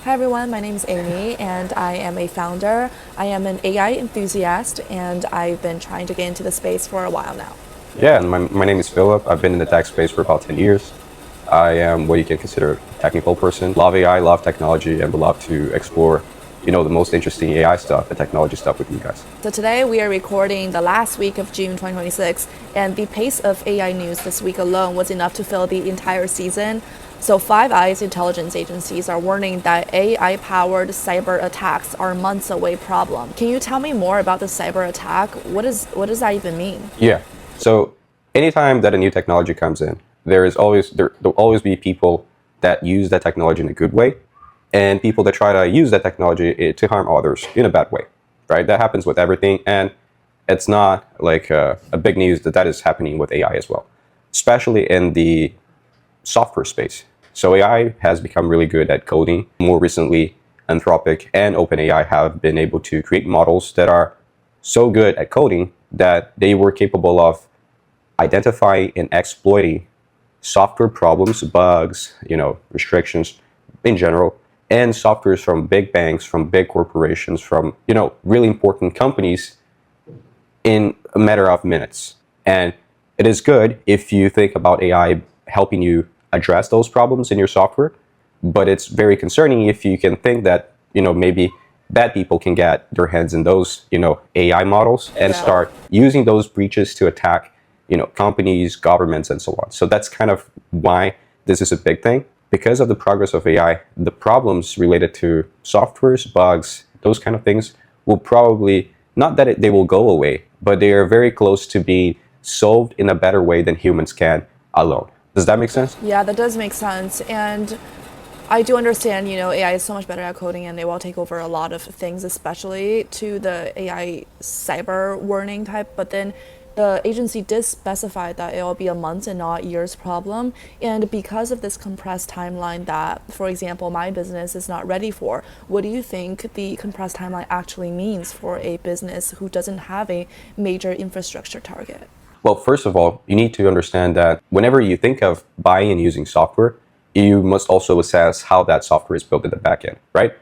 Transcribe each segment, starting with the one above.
Hi everyone, my name is Amy and I am a founder. I am an AI enthusiast and I've been trying to get into the space for a while now. Yeah, and my name is Philip. I've been in the tech space for about 10 years. I am what you can consider a technical person. Love AI, love technology, and would love to explore, the most interesting AI stuff, the technology stuff with you guys. So today we are recording the last week of June 2026 and the pace of AI news this week alone was enough to fill the entire season. So Five Eyes intelligence agencies are warning that AI-powered cyber attacks are months away problem. Can you tell me more about the cyber attack? What does that even mean? Yeah. So anytime that a new technology comes in, there'll always be people that use that technology in a good way, and people that try to use that technology to harm others in a bad way, right? That happens with everything, and it's not like a big news that is happening with AI as well, especially in the software space. So AI has become really good at coding. More recently, Anthropic and OpenAI have been able to create models that are so good at coding that they were capable of identifying and exploiting software problems, bugs, restrictions in general, and softwares from big banks, from big corporations, from, really important companies in a matter of minutes. And it is good if you think about AI helping you address those problems in your software, but it's very concerning if you can think that, maybe bad people can get their hands in those, AI models and start using those breaches to attack, companies, governments, and so on. So that's kind of why this is a big thing. Because of the progress of AI, the problems related to softwares, bugs, those kind of things will probably, not that they will go away, but they are very close to being solved in a better way than humans can alone. Does that make sense? Yeah, that does make sense. And I do understand, AI is so much better at coding and they will take over a lot of things, especially to the AI cyber warning type. But then the agency did specify that it will be a months and not years problem. And because of this compressed timeline that, for example, my business is not ready for, what do you think the compressed timeline actually means for a business who doesn't have a major infrastructure target? Well, first of all, you need to understand that whenever you think of buying and using software, you must also assess how that software is built in the backend, right?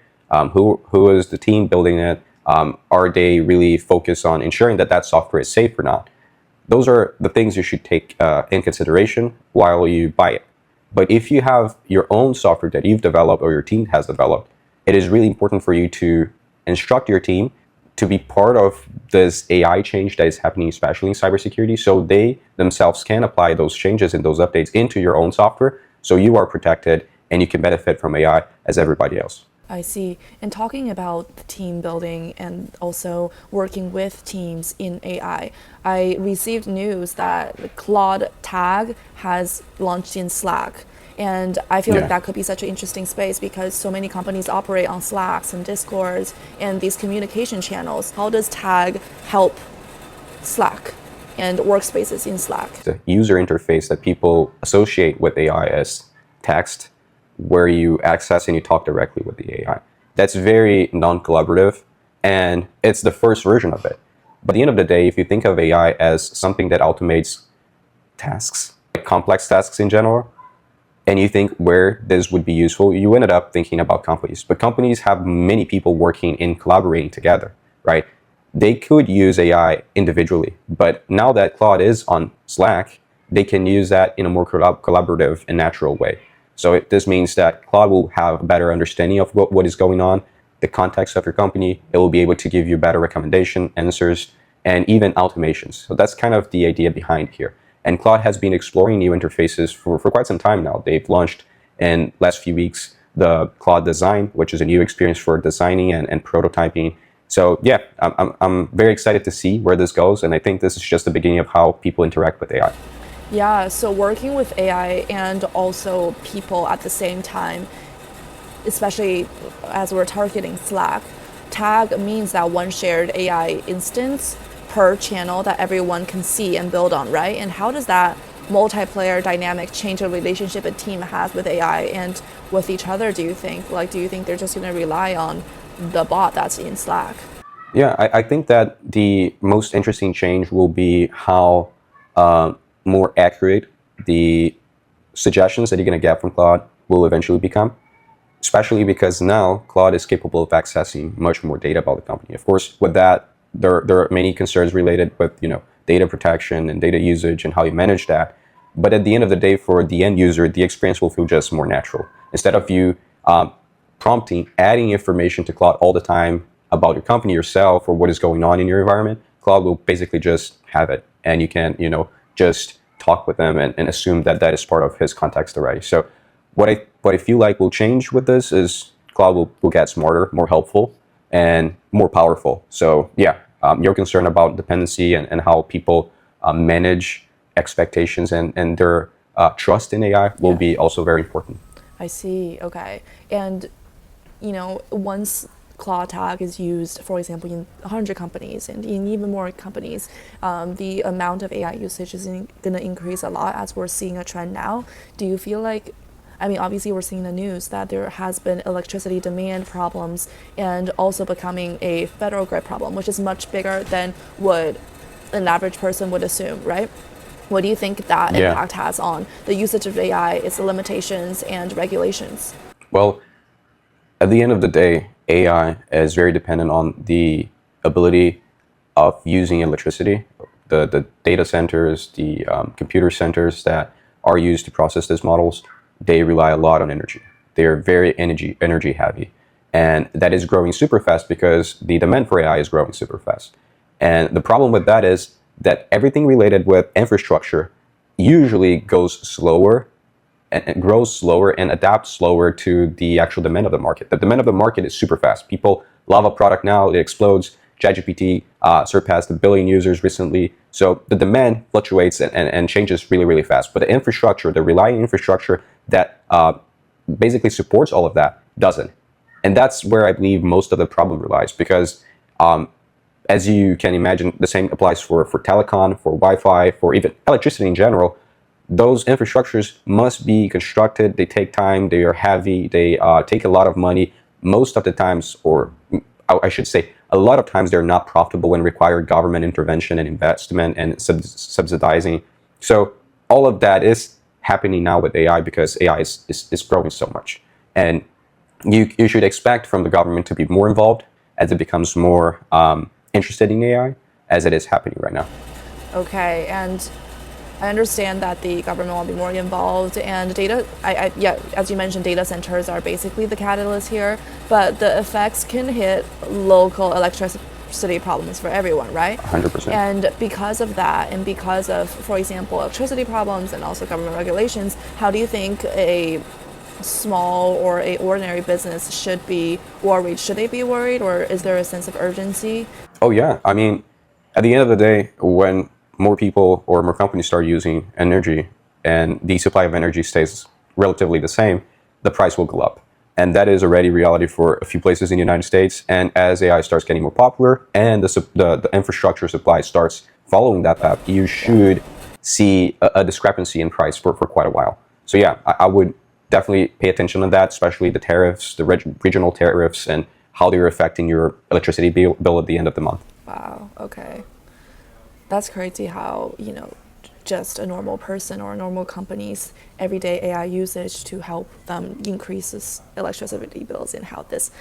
Who is the team building it? Are they really focused on ensuring that that software is safe or not? Those are the things you should take in consideration while you buy it. But if you have your own software that you've developed or your team has developed, it is really important for you to instruct your team to be part of this AI change that is happening, especially in cybersecurity, so they themselves can apply those changes and those updates into your own software, so you are protected and you can benefit from AI as everybody else. I see. And talking about team building and also working with teams in AI, I received news that Claude Tag has launched in Slack. And I feel like that could be such an interesting space because so many companies operate on Slacks and Discords and these communication channels. How does Tag help Slack and workspaces in Slack? The user interface that people associate with AI as text, where you access and you talk directly with the AI. That's very non-collaborative, and it's the first version of it. But at the end of the day, if you think of AI as something that automates tasks, like complex tasks in general, and you think where this would be useful, you ended up thinking about companies. But companies have many people working and collaborating together, right? They could use AI individually, but now that Claude is on Slack, they can use that in a more collaborative and natural way. So this means that Claude will have a better understanding of what is going on, the context of your company. It will be able to give you better recommendation, answers, and even automations. So that's kind of the idea behind here. And Claude has been exploring new interfaces for quite some time now. They've launched in last few weeks the Claude Design, which is a new experience for designing and prototyping. So yeah, I'm very excited to see where this goes. And I think this is just the beginning of how people interact with AI. Yeah, so working with AI and also people at the same time, especially as we're targeting Slack, Tag means that one shared AI instance per channel that everyone can see and build on, right? And how does that multiplayer dynamic change the relationship a team has with AI and with each other, do you think? Like, do you think they're just going to rely on the bot that's in Slack? Yeah, I think that the most interesting change will be how more accurate the suggestions that you're going to get from Claude will eventually become. especially because now Claude is capable of accessing much more data about the company. Of course, with that, there are many concerns related with data protection and data usage and how you manage that. But at the end of the day, for the end user, the experience will feel just more natural. Instead of you prompting, adding information to Claude all the time about your company, yourself, or what is going on in your environment, Claude will basically just have it, and you can just talk with them and assume that that is part of his context already. So what I feel like will change with this is Claude will get smarter, more helpful, and more powerful. So yeah, your concern about dependency and how people manage expectations and their trust in AI will be also very important. I see. Okay. And once Claude tag is used, for example, in 100 companies and in even more companies, the amount of AI usage is going to increase a lot, as we're seeing a trend now. Do you feel like, I mean, obviously we're seeing in the news that there has been electricity demand problems and also becoming a federal grid problem, which is much bigger than what an average person would assume, right? What do you think that impact has on the usage of AI, its limitations and regulations? Well, at the end of the day, AI is very dependent on the ability of using electricity. The data centers, the computer centers that are used to process these models, they rely a lot on energy. They're very energy heavy. And that is growing super fast because the demand for AI is growing super fast. And the problem with that is that everything related with infrastructure usually goes slower and grows slower and adapts slower to the actual demand of the market. The demand of the market is super fast. People love a product now, it explodes. ChatGPT surpassed 1 billion users recently. So the demand fluctuates and changes really, really fast. But the infrastructure, the relying infrastructure that basically supports all of that doesn't. And that's where I believe most of the problem relies, because as you can imagine, the same applies for telecom, for Wi-Fi, for even electricity in general. Those infrastructures must be constructed. They take time, they are heavy, they take a lot of money. Most of the times, or I should say, a lot of times they're not profitable and require government intervention and investment and subsidizing. So all of that is happening now with AI because AI is growing so much. And you should expect from the government to be more involved as it becomes more interested in AI, as it is happening right now. Okay, and I understand that the government will be more involved, and data, as you mentioned, data centers are basically the catalyst here, but the effects can hit local electricity problems for everyone, right? 100%. And because of that, and because of, for example, electricity problems and also government regulations, how do you think a small or a ordinary business should be worried? Should they be worried, or is there a sense of urgency? Oh yeah, I mean, at the end of the day, when more people or more companies start using energy and the supply of energy stays relatively the same, the price will go up. And that is already reality for a few places in the United States. And as AI starts getting more popular and the infrastructure supply starts following that path, you should see a discrepancy in price for quite a while. So yeah, I would definitely pay attention to that, especially the tariffs, the regional tariffs, and how they're affecting your electricity bill at the end of the month. Wow, okay. That's crazy how, just a normal person or normal company's everyday AI usage to help them increase this electricity bills and how this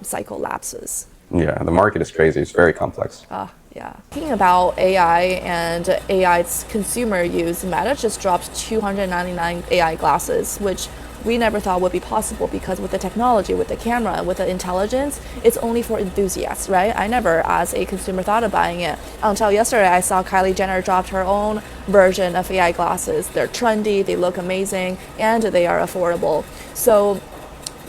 cycle lapses. Yeah, the market is crazy. It's very complex. Yeah. Thinking about AI and AI's consumer use, Meta just dropped 299 AI glasses, which we never thought would be possible because with the technology, with the camera, with the intelligence, it's only for enthusiasts, right? I never, as a consumer, thought of buying it until yesterday. I saw Kylie Jenner dropped her own version of AI glasses. They're trendy, they look amazing, and they are affordable. So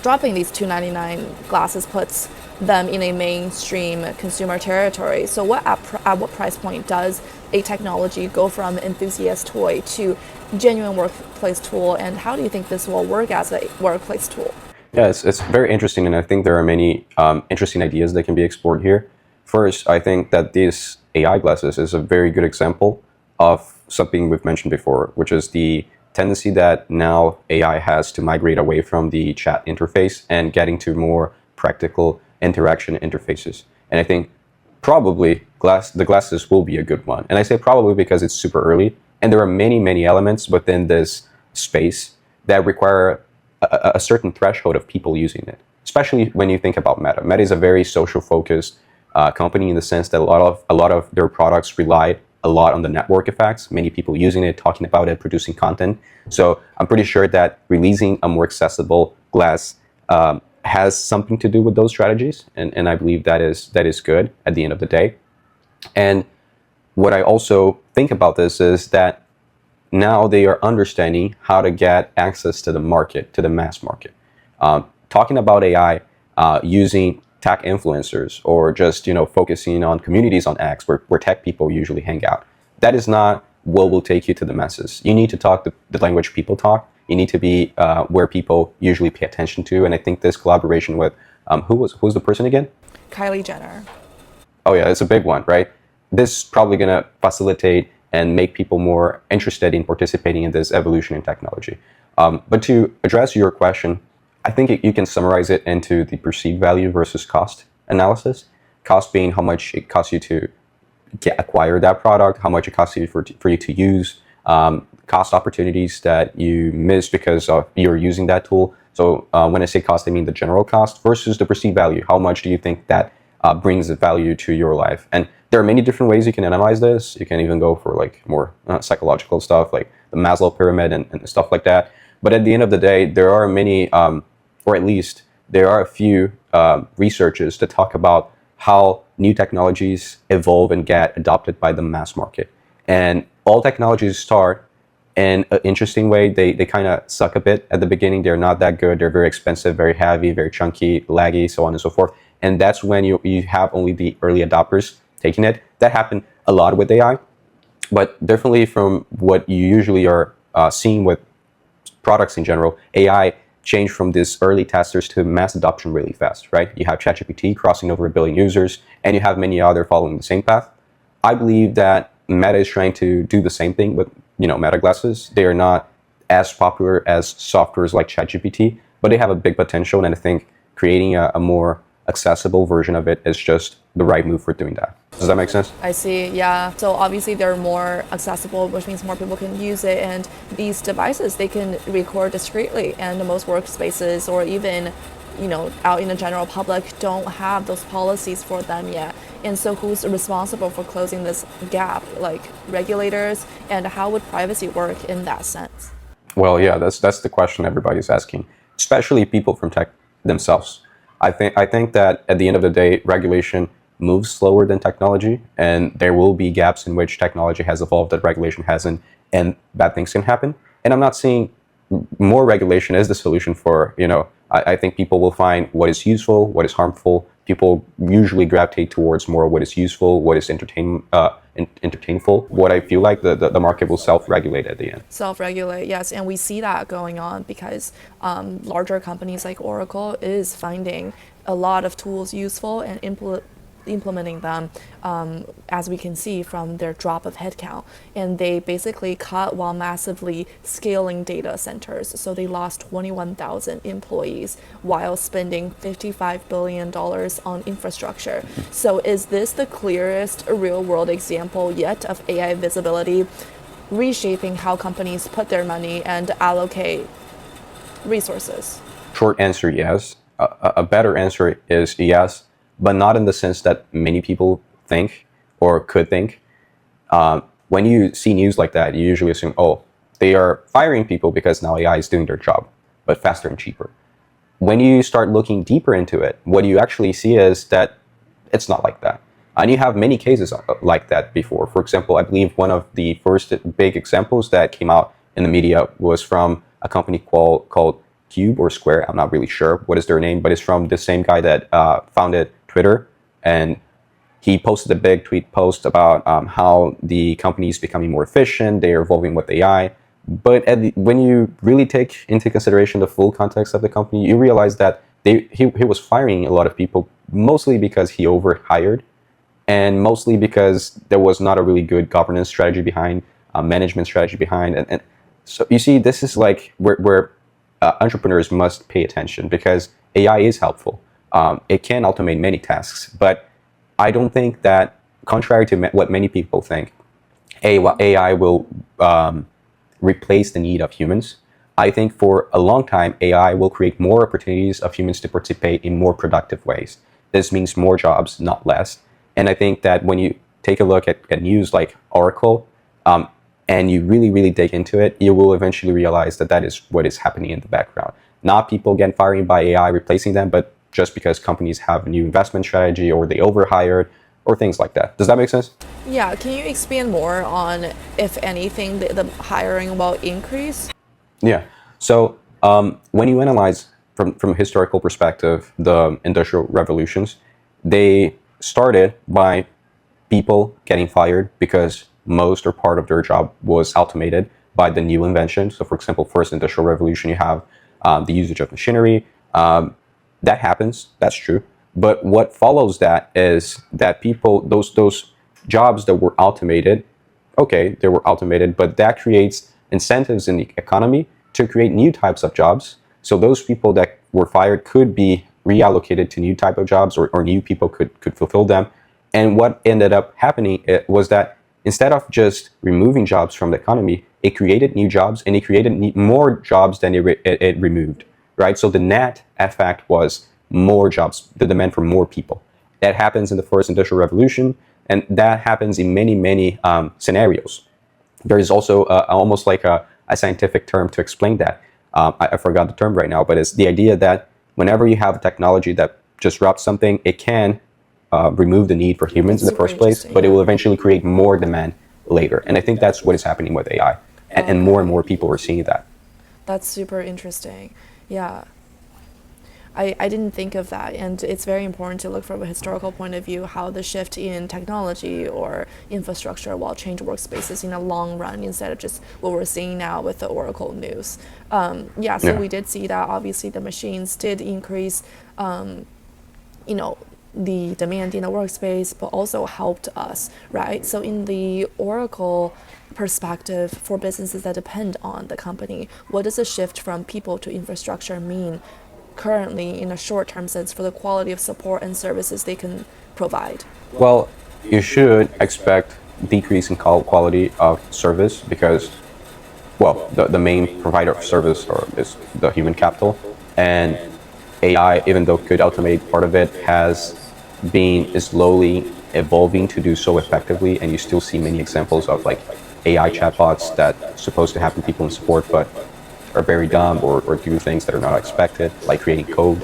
dropping these 299 glasses puts them in a mainstream consumer territory. So at what price point does a technology go from enthusiast toy to genuine workplace tool, and how do you think this will work as a workplace tool? Yeah, it's very interesting, and I think there are many interesting ideas that can be explored here. First, I think that these AI glasses is a very good example of something we've mentioned before, which is the tendency that now AI has to migrate away from the chat interface and getting to more practical interaction interfaces. And I think probably the glasses will be a good one. And I say probably because it's super early, and there are many elements within this space that require a certain threshold of people using it. Especially when you think about Meta. Meta is a very social-focused company in the sense that a lot of their products rely a lot on the network effects. Many people using it, talking about it, producing content. So I'm pretty sure that releasing a more accessible glass has something to do with those strategies, and I believe that is good at the end of the day. And what I also think about this is that now they are understanding how to get access to the market, to the mass market. Talking about AI using tech influencers or just focusing on communities on X where tech people usually hang out. That is not what will take you to the masses. You need to talk the language people talk. You need to be where people usually pay attention to. And I think this collaboration with who's the person again? Kylie Jenner. Oh yeah, it's a big one, right? This is probably going to facilitate and make people more interested in participating in this evolution in technology. But to address your question, I think you can summarize it into the perceived value versus cost analysis. Cost being how much it costs you to acquire that product, how much it costs you for you to use, cost opportunities that you miss because of you're using that tool. So when I say cost, I mean the general cost versus the perceived value. How much do you think that brings the value to your life? And there are many different ways you can analyze this. You can even go for like more psychological stuff like the Maslow pyramid and stuff like that. But at the end of the day, there are many, or at least there are a few researches that talk about how new technologies evolve and get adopted by the mass market. And all technologies start in an interesting way. They kind of suck a bit at the beginning. They're not that good. They're very expensive, very heavy, very chunky, laggy, so on and so forth. And that's when you have only the early adopters taking it. That happened a lot with AI, but definitely from what you usually are seeing with products in general, AI changed from these early testers to mass adoption really fast, right? You have ChatGPT crossing over 1 billion users, and you have many other following the same path. I believe that Meta is trying to do the same thing with Meta glasses. They are not as popular as softwares like ChatGPT, but they have a big potential, and I think creating a more accessible version of it is just the right move for doing that. Does that make sense? I see, yeah. So obviously they're more accessible, which means more people can use it. And these devices, they can record discreetly. And most workspaces or even, out in the general public don't have those policies for them yet. And so who's responsible for closing this gap? Like regulators? And how would privacy work in that sense? Well, yeah, that's the question everybody's asking, especially people from tech themselves. I think that at the end of the day, regulation moves slower than technology, and there will be gaps in which technology has evolved that regulation hasn't, and bad things can happen. And I'm not saying more regulation is the solution for, I think people will find what is useful, what is harmful. People usually gravitate towards more what is useful, what is entertainful. What I feel like the market will self-regulate at the end. Self-regulate, yes, and we see that going on because larger companies like Oracle is finding a lot of tools useful and implementing them, as we can see from their drop of headcount. And they basically cut while massively scaling data centers. So they lost 21,000 employees while spending $55 billion on infrastructure. So is this the clearest real-world example yet of AI visibility reshaping how companies put their money and allocate resources? Short answer, yes. A better answer is yes, but not in the sense that many people think or could think. When you see news like that, you usually assume, oh, they are firing people because now AI is doing their job, but faster and cheaper. When you start looking deeper into it, what you actually see is that it's not like that. And you have many cases like that before. For example, I believe one of the first big examples that came out in the media was from a company called Cube or Square. I'm not really sure what is their name, but it's from the same guy that founded Twitter, and he posted a big tweet post about how the company is becoming more efficient, they are evolving with AI. But when you really take into consideration the full context of the company, you realize that he was firing a lot of people, mostly because he overhired, and mostly because there was not a really good governance strategy behind, management strategy behind. And so you see, this is like where entrepreneurs must pay attention, because AI is helpful. It can automate many tasks, but I don't think that, contrary to what many people think, AI will replace the need of humans. I think for a long time, AI will create more opportunities of humans to participate in more productive ways. This means more jobs, not less. And I think that when you take a look at news like Oracle, and you really, really dig into it, you will eventually realize that that is what is happening in the background. Not people getting fired by AI replacing them, but just because companies have a new investment strategy or they overhired or things like that. Does that make sense? Yeah, can you expand more on if anything the hiring will increase? Yeah. So when you analyze from a historical perspective the industrial revolutions, they started by people getting fired because most or part of their job was automated by the new invention. So, for example, first industrial revolution, you have the usage of machinery. That happens. That's true. But what follows that is that people, those jobs that were automated, okay, they were automated, but that creates incentives in the economy to create new types of jobs. So those people that were fired could be reallocated to new type of jobs, or new people could fulfill them. And what ended up happening was that instead of just removing jobs from the economy, it created new jobs, and it created more jobs than it removed, right? So the net effect was more jobs, the demand for more people. That happens in the first industrial revolution, and that happens in many, many scenarios. There is also almost like a scientific term to explain that. I forgot the term right now, but it's the idea that whenever you have a technology that disrupts something, it can remove the need for humans in the first place, but it will eventually create more demand later. And I think that's what is happening with AI. And more people are seeing that. That's super interesting. Yeah. I didn't think of that, and it's very important to look from a historical point of view how the shift in technology or infrastructure will change workspaces in a long run instead of just what we're seeing now with the Oracle news. We did see that obviously the machines did increase, the demand in the workspace, but also helped us, right? So in the Oracle perspective for businesses that depend on the company, what does a shift from people to infrastructure mean currently in a short-term sense for the quality of support and services they can provide? Well, you should expect decrease in quality of service because, well, the main provider of service is the human capital, and AI, even though it could automate part of it, has been slowly evolving to do so effectively, and you still see many examples of like AI chatbots that are supposed to have people in support, but are very dumb or do things that are not expected, like creating code.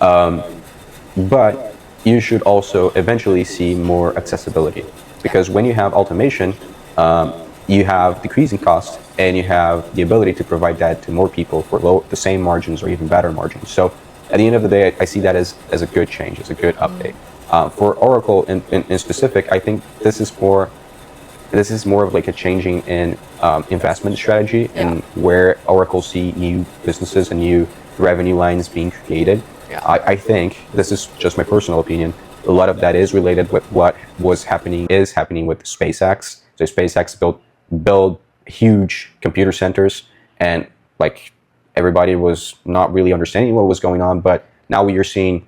But you should also eventually see more accessibility, because when you have automation, you have decreasing costs, and you have the ability to provide that to more people for the same margins or even better margins. So at the end of the day, I see that as a good change, as a good update. For Oracle in specific, I think this is more of like a changing in investment strategy and where Oracle see new businesses and new revenue lines being created. I think, this is just my personal opinion, a lot of that is related with what is happening with SpaceX. So SpaceX build huge computer centers, and like everybody was not really understanding what was going on, but now we are seeing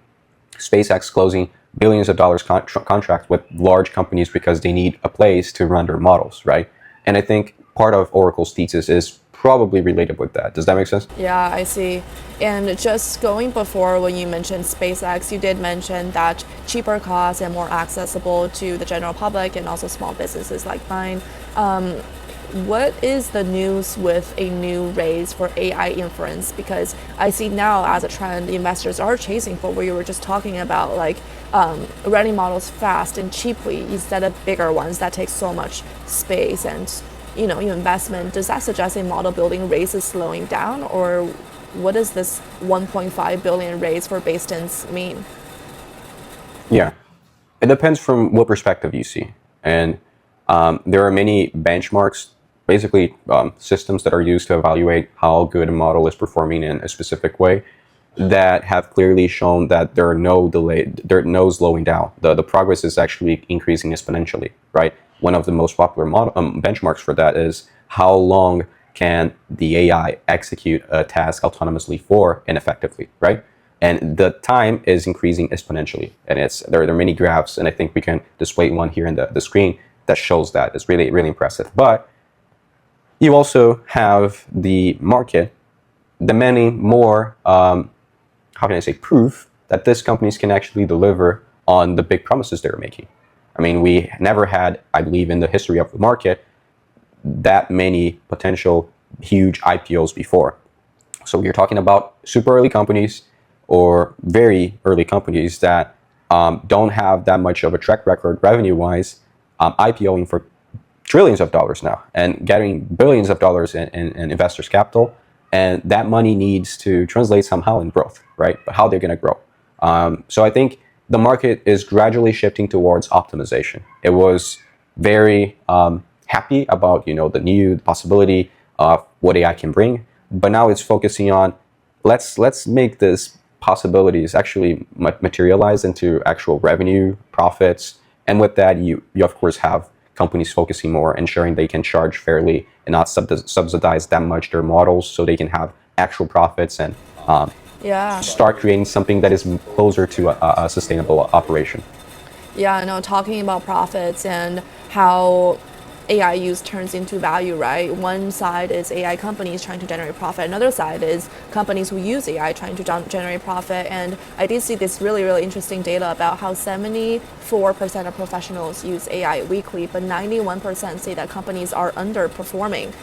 SpaceX closing billions of dollars contracts with large companies because they need a place to run their models, right? And I think part of Oracle's thesis is probably related with that. Does that make sense? Yeah, I see. And just going before, when you mentioned SpaceX, you did mention that cheaper costs and more accessible to the general public and also small businesses like mine. What is the news with a new raise for AI inference? Because I see now as a trend, the investors are chasing for what you were just talking about, like running models fast and cheaply instead of bigger ones that take so much space and investment. Does that suggest a model building race is slowing down, or what does this 1.5 billion raise for Bastons mean? Yeah, it depends from what perspective you see, and there are many benchmarks, basically systems that are used to evaluate how good a model is performing in a specific way, that have clearly shown that there are no slowing down. The progress is actually increasing exponentially, right? One of the most popular benchmarks for that is how long can the AI execute a task autonomously for and effectively, right? And the time is increasing exponentially. And there are many graphs, and I think we can display one here in the screen that shows that. It's really, really impressive. But you also have the market demanding more, how can I say, proof that these companies can actually deliver on the big promises they're making. I mean, we never had, I believe, in the history of the market, that many potential huge IPOs before. So you're talking about super early companies or very early companies that don't have that much of a track record revenue-wise, IPOing for trillions of dollars now and getting billions of dollars in investors' capital. And that money needs to translate somehow in growth, right? But how they're going to grow. So I think the market is gradually shifting towards optimization. It was very happy about the new possibility of what AI can bring, but now it's focusing on let's make this possibilities actually materialize into actual revenue, profits, and with that you of course have companies focusing more, ensuring they can charge fairly and not subsidize that much their models, so they can have actual profits and Yeah. start creating something that is closer to a sustainable operation. Yeah, no, talking about profits and how AI use turns into value, right? One side is AI companies trying to generate profit. Another side is companies who use AI trying to generate profit. And I did see this really, really interesting data about how 74% of professionals use AI weekly, but 91% say that companies are underperforming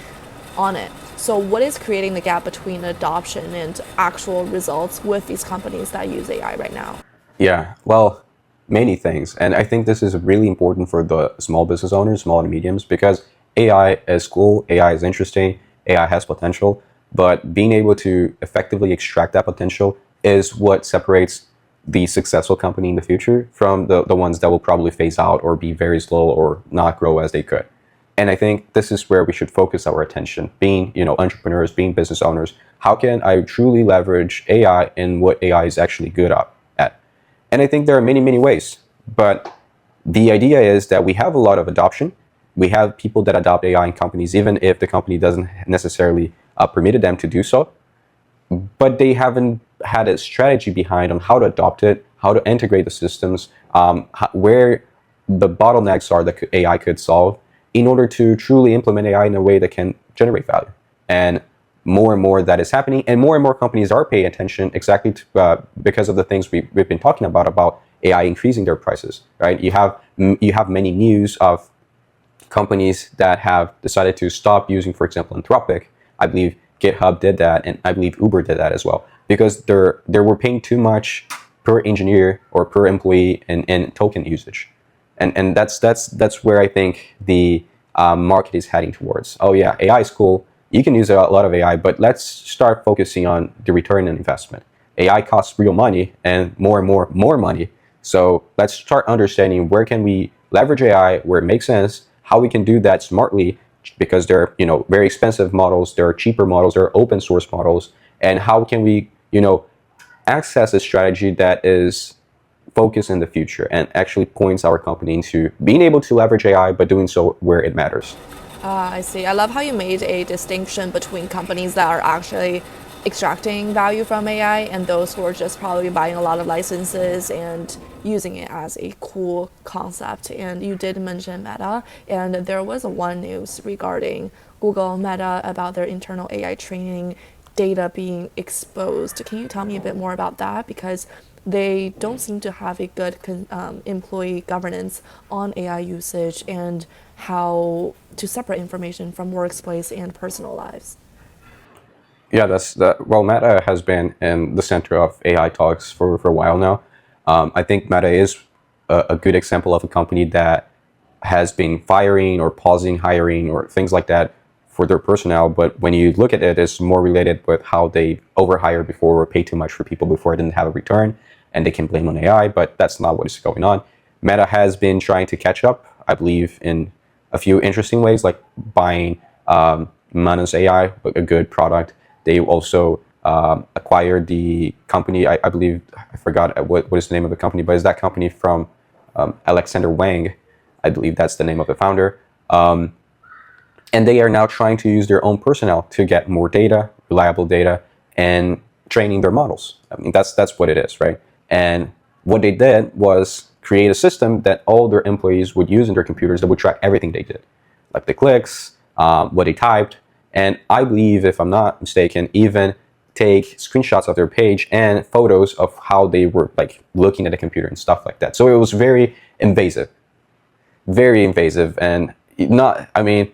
on it. So what is creating the gap between adoption and actual results with these companies that use AI right now? Yeah, well, many things. And I think this is really important for the small business owners, small and mediums, because AI is cool, AI is interesting, AI has potential, but being able to effectively extract that potential is what separates the successful company in the future from the ones that will probably phase out or be very slow or not grow as they could. And I think this is where we should focus our attention, being, entrepreneurs, being business owners. How can I truly leverage AI in what AI is actually good at? And I think there are many, many ways. But the idea is that we have a lot of adoption. We have people that adopt AI in companies, even if the company doesn't necessarily permitted them to do so. But they haven't had a strategy behind on how to adopt it, how to integrate the systems, where the bottlenecks are that AI could solve in order to truly implement AI in a way that can generate value. And more that is happening, and more companies are paying attention exactly to, because of the things we've been talking about AI increasing their prices, right? You have many news of companies that have decided to stop using, for example, Anthropic. I believe GitHub did that, and I believe Uber did that as well, because they were paying too much per engineer or per employee in token usage, and that's where I think the market is heading towards. Oh yeah, AI is cool. You can use a lot of AI, but let's start focusing on the return on investment. AI costs real money and more money. So let's start understanding where can we leverage AI, where it makes sense, how we can do that smartly, because there are very expensive models, there are cheaper models, there are open source models, and how can we access a strategy that is focused in the future and actually points our company into being able to leverage AI, but doing so where it matters. I see. I love how you made a distinction between companies that are actually extracting value from AI and those who are just probably buying a lot of licenses and using it as a cool concept. And you did mention Meta, and there was one news regarding Google Meta about their internal AI training data being exposed. Can you tell me a bit more about that? Because they don't seem to have a good employee governance on AI usage and how to separate information from workplace and personal lives. Yeah, well, Meta has been in the center of AI talks for a while now. I think Meta is a good example of a company that has been firing or pausing hiring or things like that for their personnel. But when you look at it, it's more related with how they overhired before or paid too much for people before it didn't have a return, and they can blame on AI, but that's not what is going on. Meta has been trying to catch up, I believe, in a few interesting ways, like buying Manus AI, a good product. They also acquired the company, I believe, I forgot what is the name of the company, but it's that company from Alexander Wang. I believe that's the name of the founder. And they are now trying to use their own personnel to get more data, reliable data, and training their models. I mean, that's what it is, right? And what they did was create a system that all their employees would use in their computers that would track everything they did, like the clicks, what they typed. And I believe, if I'm not mistaken, even take screenshots of their page and photos of how they were like looking at the computer and stuff like that. So it was very invasive, and not, I mean,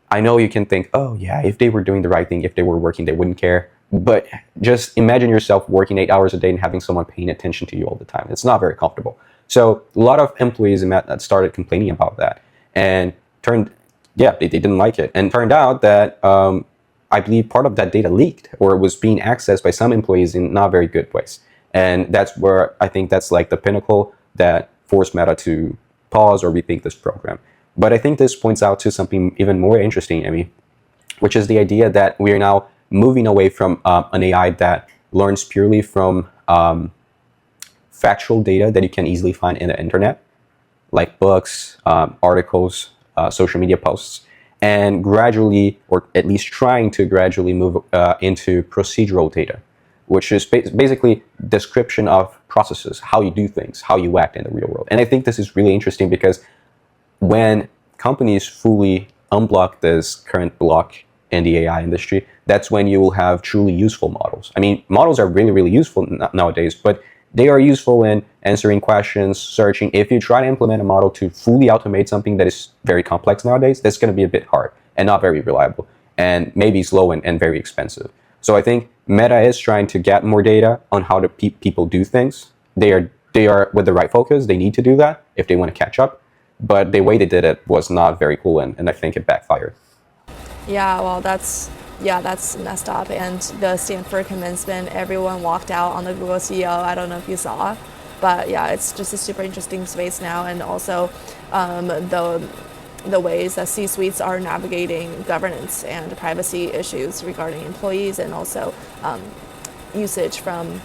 I know you can think, oh yeah, if they were doing the right thing, if they were working, they wouldn't care. But just imagine yourself working 8 hours a day and having someone paying attention to you all the time. It's not very comfortable. So a lot of employees in that started complaining about that, and they didn't like it. And turned out that I believe part of that data leaked or was being accessed by some employees in not very good ways. And that's where I think that's like the pinnacle that forced Meta to pause or rethink this program. But I think this points out to something even more interesting, Amy, which is the idea that we are now moving away from an AI that learns purely from factual data that you can easily find in the internet, like books, articles, social media posts, and gradually, or at least trying to gradually move into procedural data, which is basically description of processes, how you do things, how you act in the real world. And I think this is really interesting because when companies fully unblock this current block in the AI industry, that's when you will have truly useful models. I mean, models are really, really useful nowadays, but they are useful in answering questions, searching. If you try to implement a model to fully automate something that is very complex nowadays, that's going to be a bit hard and not very reliable and maybe slow and very expensive. So I think Meta is trying to get more data on how the people do things. They are with the right focus. They need to do that if they want to catch up. But the way they did it was not very cool, and I think it backfired. Yeah, well, that's messed up. And the Stanford commencement, everyone walked out on the Google CEO. I don't know if you saw, but yeah, it's just a super interesting space now. And also the ways that C-suites are navigating governance and privacy issues regarding employees, and also usage from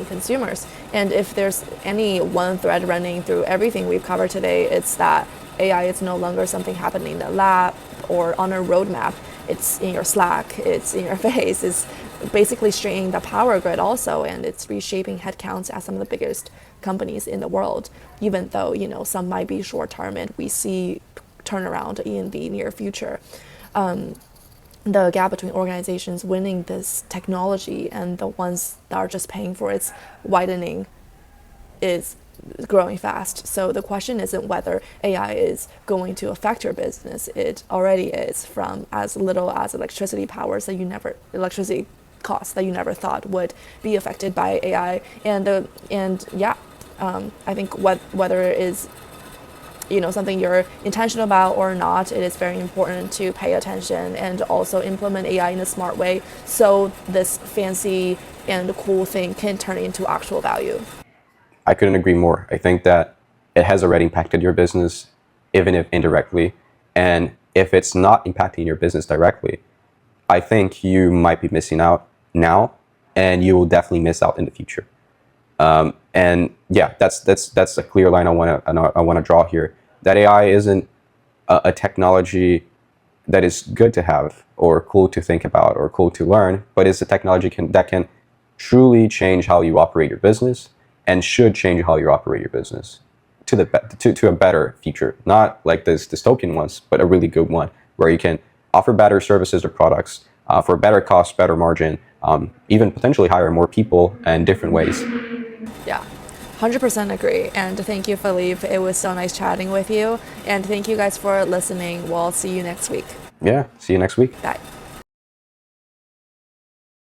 consumers. And if there's any one thread running through everything we've covered today, it's that AI is no longer something happening in the lab or on a roadmap. It's in your Slack, it's in your face, it's basically straining the power grid also, and it's reshaping headcounts at some of the biggest companies in the world, even though, you know, some might be short-term and we see turnaround in the near future. The gap between organizations winning this technology and the ones that are just paying for its widening is growing fast. So the question isn't whether AI is going to affect your business. It already is, from as little as electricity costs that you never thought would be affected by AI. I think whether it is, you know, something you're intentional about or not, it is very important to pay attention and also implement AI in a smart way so this fancy and cool thing can turn into actual value. I couldn't agree more. I think that it has already impacted your business, even if indirectly. And if it's not impacting your business directly, I think you might be missing out now, and you will definitely miss out in the future. And yeah, that's a clear line I want to draw here. That AI isn't a technology that is good to have or cool to think about or cool to learn, but it's a technology that can truly change how you operate your business, and should change how you operate your business to a better future. Not like this dystopian ones, but a really good one where you can offer better services or products for better cost, better margin, even potentially hire more people in different ways. Yeah, 100% agree. And thank you, Felipe. It was so nice chatting with you. And thank you guys for listening. We'll see you next week. Yeah, see you next week. Bye.